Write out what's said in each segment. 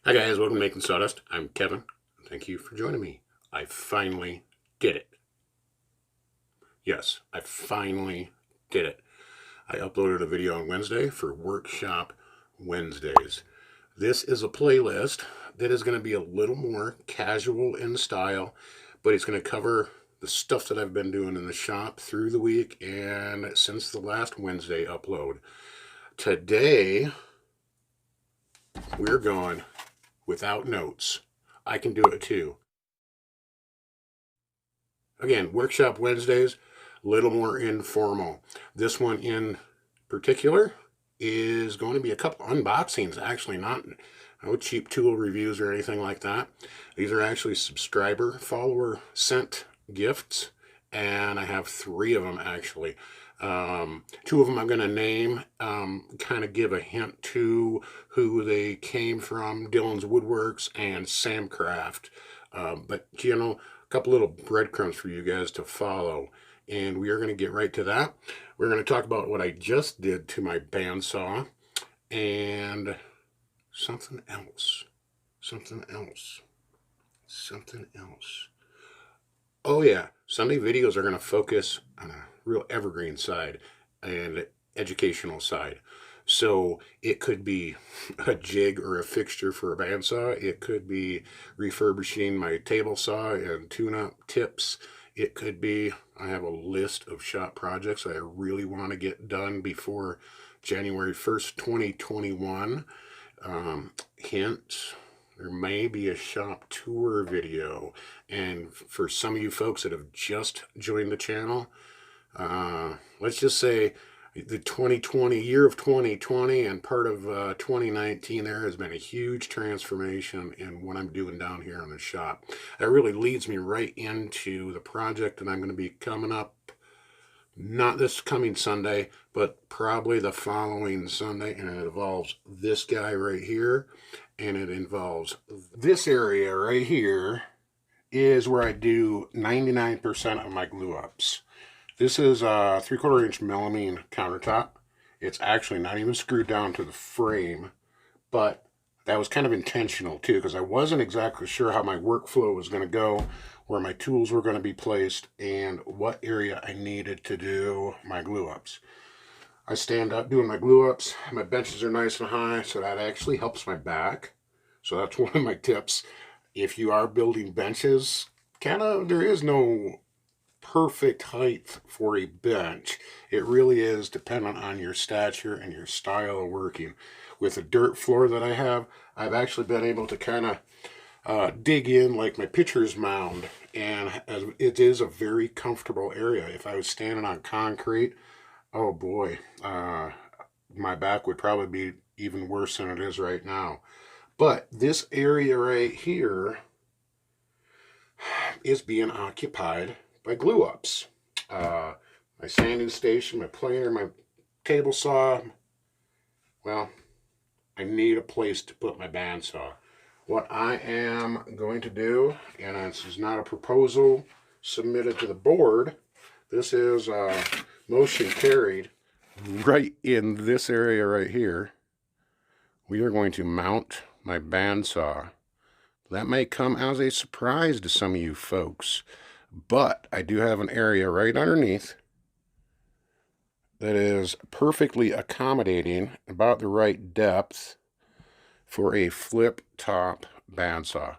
Hi guys, welcome to Making Sawdust. I'm Kevin. Thank you for joining me. I finally did it. Yes, I finally did it. I uploaded a video on Wednesday for Workshop Wednesdays. This is a playlist that is going to be a little more casual in style, but it's going to cover the stuff that I've been doing in the shop through the week and since the last Wednesday upload. Today, we're going without notes. I can do it too. Again, Workshop Wednesdays, a little more informal. This one in particular is going to be a couple unboxings, actually, not no cheap tool reviews or anything like that. These are actually subscriber, follower sent gifts, and I have 3 of them actually. 2 of them I'm going to name, kind of give a hint to who they came from, Dylan's Woodworks and Samcraft. But, you know, a couple little breadcrumbs for you guys to follow. And we are going to get right to that. We're going to talk about what I just did to my bandsaw and something else. Oh yeah, Sunday videos are going to focus on a real evergreen side and educational side. So it could be a jig or a fixture for a bandsaw. It could be refurbishing my table saw and tune-up tips. It could be, I have a list of shop projects I really want to get done before January 1st, 2021. Hint, there may be a shop tour video. And for some of you folks that have just joined the channel, let's just say the 2020 year of 2020 and part of 2019, there has been a huge transformation in what I'm doing down here in the shop. That really leads me right into the project that I'm going to be coming up, not this coming Sunday, but probably the following Sunday, and it involves this guy right here, and it involves this area right here is where I do 99% of my glue ups. This is a 3/4 inch melamine countertop. It's actually not even screwed down to the frame, but that was kind of intentional too, because I wasn't exactly sure how my workflow was going to go, where my tools were going to be placed, and what area I needed to do my glue ups. I stand up doing my glue ups. My benches are nice and high, so that actually helps my back. So that's one of my tips. If you are building benches, there is no perfect height for a bench. It really is dependent on your stature and your style of working. With the dirt floor that I have, I've actually been able to kind of dig in like my pitcher's mound, and it is a very comfortable area. If I was standing on concrete, oh boy, my back would probably be even worse than it is right now. But this area right here is being occupied by glue ups. My sanding station, my planer, my table saw. Well, I need a place to put my bandsaw. What I am going to do, and this is not a proposal submitted to the board, this is motion carried. Right in this area right here, we are going to mount my bandsaw. That may come as a surprise to some of you folks, but I do have an area right underneath that is perfectly accommodating, about the right depth for a flip top bandsaw.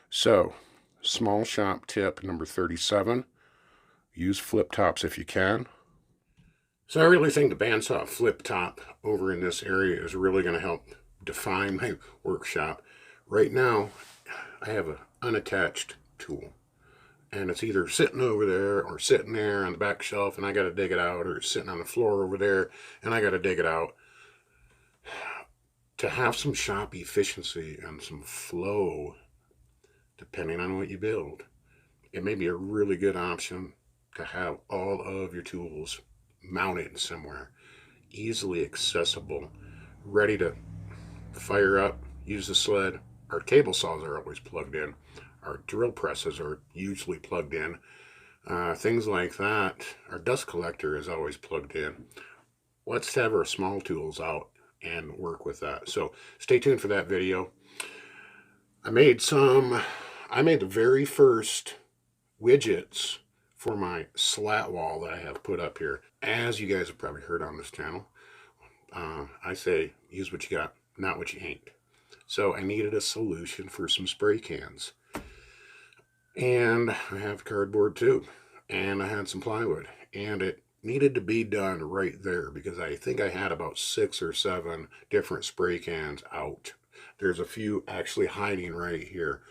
So, small shop tip number 37, use flip tops if you can. So I really think the bandsaw flip top over in this area is really going to help define my workshop. Right now, I have an unattached tool, and it's either sitting over there or sitting there on the back shelf and I got to dig it out, or it's sitting on the floor over there and I got to dig it out. To have some shop efficiency and some flow, depending on what you build, it may be a really good option to have all of your tools mounted somewhere, easily accessible, ready to fire up, use the sled. Our table saws are always plugged in. Our drill presses are usually plugged in. Things like that. Our dust collector is always plugged in. Let's have our small tools out and work with that. So stay tuned for that video. I made the very first widgets for my slat wall that I have put up here. As you guys have probably heard on this channel, I say use what you got, not what you ain't. So I needed a solution for some spray cans. And I have cardboard too. And I had some plywood. And it needed to be done right there because I think I had about 6 or 7 different spray cans out. There's a few actually hiding right here.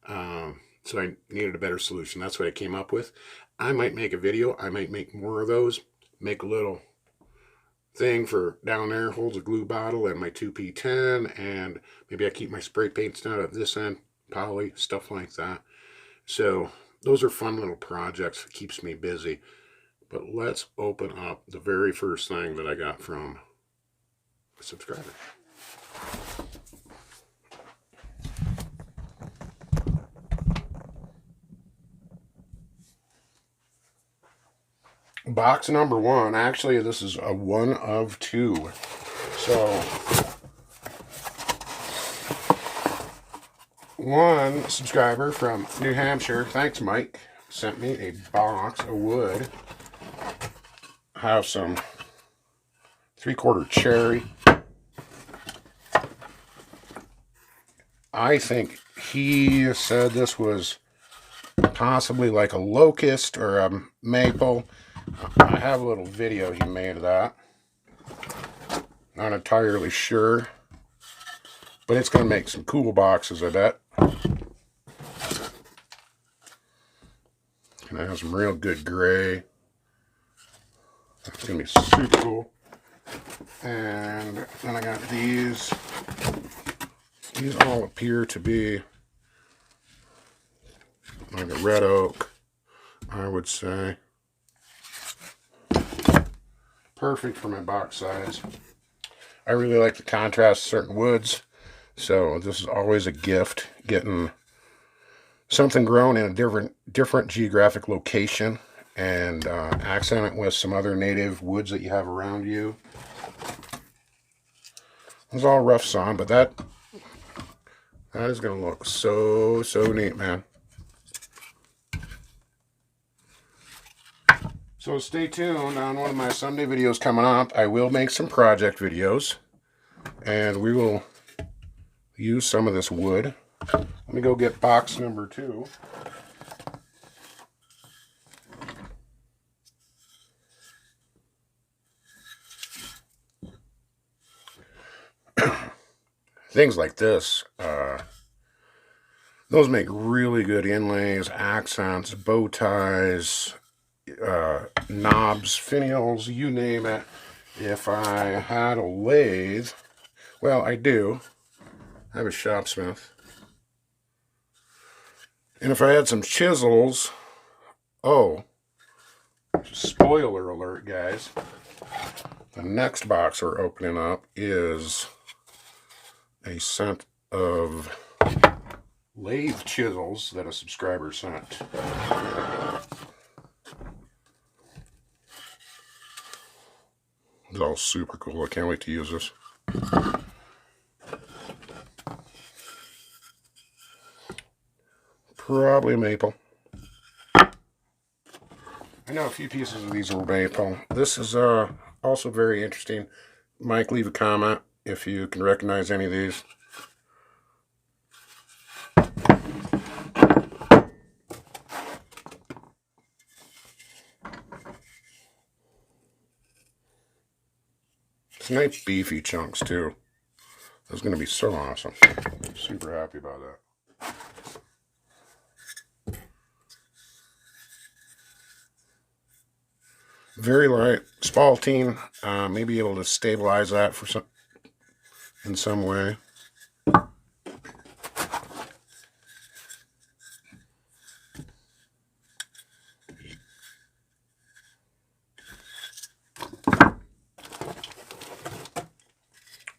So I needed a better solution. That's what I came up with. I might make a video. I might make more of those. Make a little thing for down there, holds a glue bottle and my 2P10, and maybe I keep my spray paints down at this end, poly, stuff like that. So those are fun little projects. It keeps me busy. But let's open up the very first thing that I got from a subscriber. Box number 1. Actually, this is a 1 of 2. So, one subscriber from New Hampshire, thanks Mike, sent me a box of wood. I have some 3/4 cherry. I think he said this was possibly like a locust or a maple. I have a little video he made of that. Not entirely sure, but it's going to make some cool boxes, I bet. And I have some real good gray. That's going to be super cool. And then I got these. These all appear to be like a red oak, I would say. Perfect for my box size. I really like the contrast of certain woods, so this is always a gift, getting something grown in a different geographic location and accent it with some other native woods that you have around you. It's all rough sawn, but that is going to look so neat, man. So stay tuned on one of my Sunday videos coming up. I will make some project videos, and we will use some of this wood. Let me go get box number 2. Things like this, those make really good inlays, accents, bow ties, knobs, finials, you name it. If I had a lathe, well, I do. I have a shopsmith. And if I had some chisels, oh, spoiler alert, guys. The next box we're opening up is a set of lathe chisels that a subscriber sent. It's all super cool. I can't wait to use this. Probably maple. I know a few pieces of these are maple. This is also very interesting. Mike, leave a comment if you can recognize any of these. It's nice beefy chunks too. That's going to be so awesome. Super happy about that. Very light spalting. May be able to stabilize that for in some way.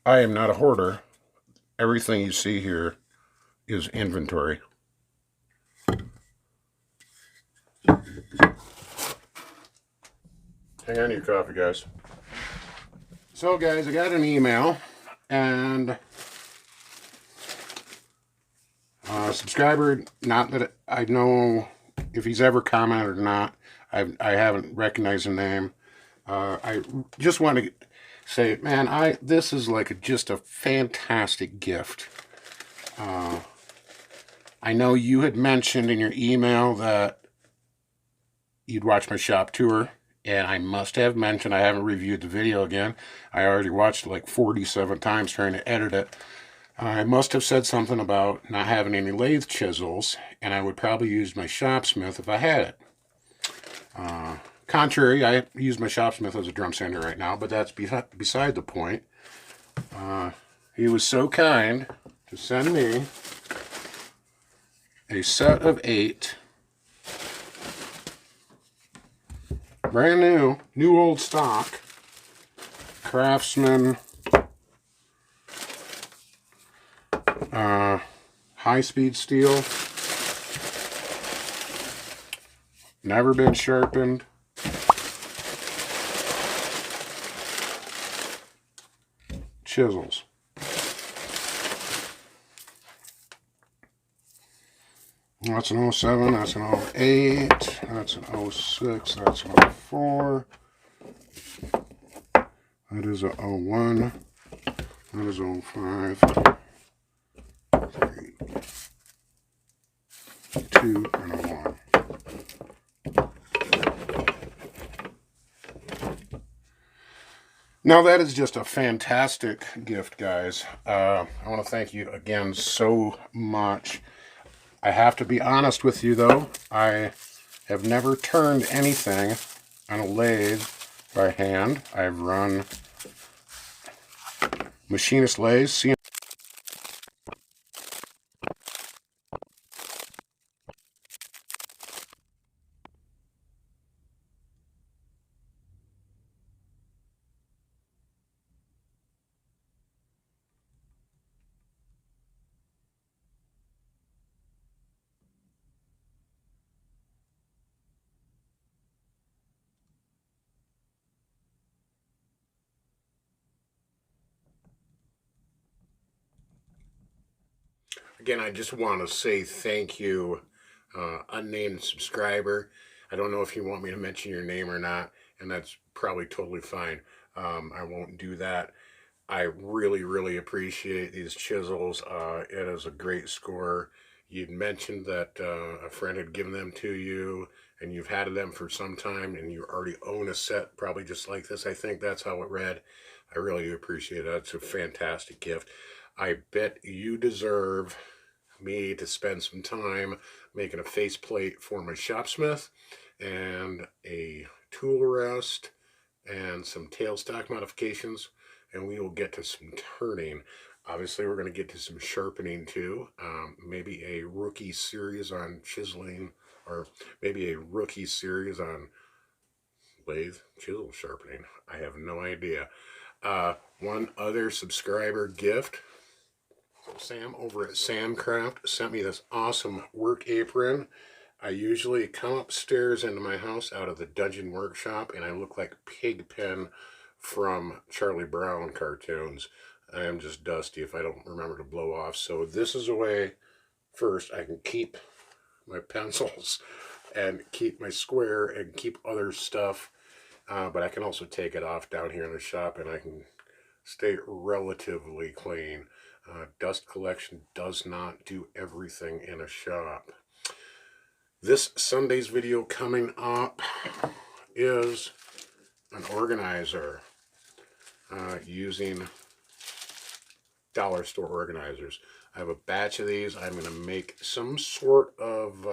I am not a hoarder. Everything you see here is inventory. Hang on to your coffee, guys. So, guys, I got an email, and subscriber, not that I know if he's ever commented or not. I haven't recognized the name. I just want to say, man, this is like just a fantastic gift. I know you had mentioned in your email that you'd watch my shop tour, and I must have mentioned I haven't reviewed the video again. I already watched it like 47 times trying to edit it. I must have said something about not having any lathe chisels, and I would probably use my Shopsmith if I had it. Contrary, I use my Shopsmith as a drum sander right now, but that's beside the point. He was so kind to send me a set of 8 brand new old stock Craftsman high-speed steel, never been sharpened. Chisels. That's an 07, that's an 08, that's an 06, that's an 04, that is a 01, that is 05, 3, 2, and a 1. Now that is just a fantastic gift, guys. I want to thank you again so much. I have to be honest with you, though. I have never turned anything on a lathe by hand. I've run machinist lathes. Again, I just want to say thank you, unnamed subscriber. I don't know if you want me to mention your name or not, and that's probably totally fine. I won't do that. I really appreciate these chisels. It is a great score. You'd mentioned that a friend had given them to you, and you've had them for some time, and you already own a set probably just like this. I think that's how it read. I really do appreciate that. It's a fantastic gift. I bet you deserve me to spend some time making a faceplate for my Shopsmith and a tool rest and some tailstock modifications, and we will get to some turning. Obviously, we're going to get to some sharpening too. Maybe a rookie series on chiseling, or maybe a rookie series on lathe chisel sharpening. I have no idea. One other subscriber gift. Sam over at Samcraft sent me this awesome work apron. I usually come upstairs into my house out of the dungeon workshop, and I look like Pigpen from Charlie Brown cartoons. I am just dusty if I don't remember to blow off. So this is a way, first, I can keep my pencils and keep my square and keep other stuff. But I can also take it off down here in the shop, and I can stay relatively clean. Dust collection does not do everything in a shop. This Sunday's video coming up is an organizer using dollar store organizers. I have a batch of these. I'm going to make some sort of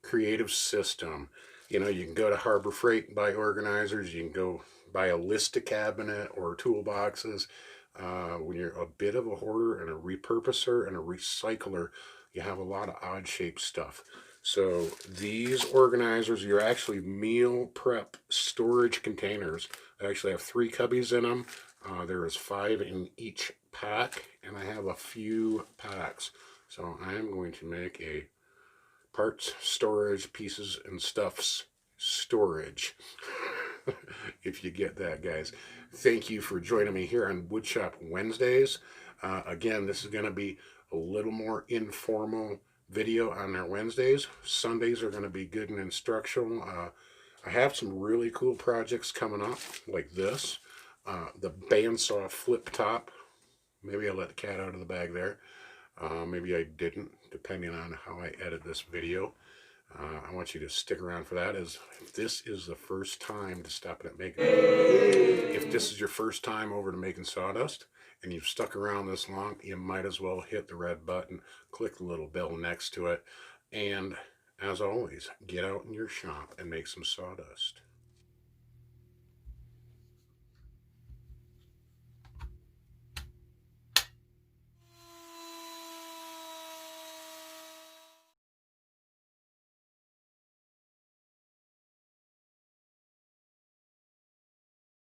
creative system. You know, you can go to Harbor Freight and buy organizers. You can go buy a Lista cabinet or toolboxes. When you're a bit of a hoarder and a repurposer and a recycler, you have a lot of odd shaped stuff. So these organizers, you're actually meal prep storage containers. I actually have 3 cubbies in them. There is 5 in each pack, and I have a few packs. So I am going to make a parts storage, pieces and stuffs storage. If you get that, guys. Thank you for joining me here on Woodshop Wednesdays. Again, this is going to be a little more informal video on their Wednesdays. Sundays are going to be good and instructional. I have some really cool projects coming up, like this. The bandsaw flip top. Maybe I let the cat out of the bag there. Maybe I didn't, depending on how I edit this video. I want you to stick around for that. As if this is the first time to stop at Makin, if this is your first time over to Makin Sawdust and you've stuck around this long, you might as well hit the red button, click the little bell next to it, and as always, get out in your shop and make some sawdust.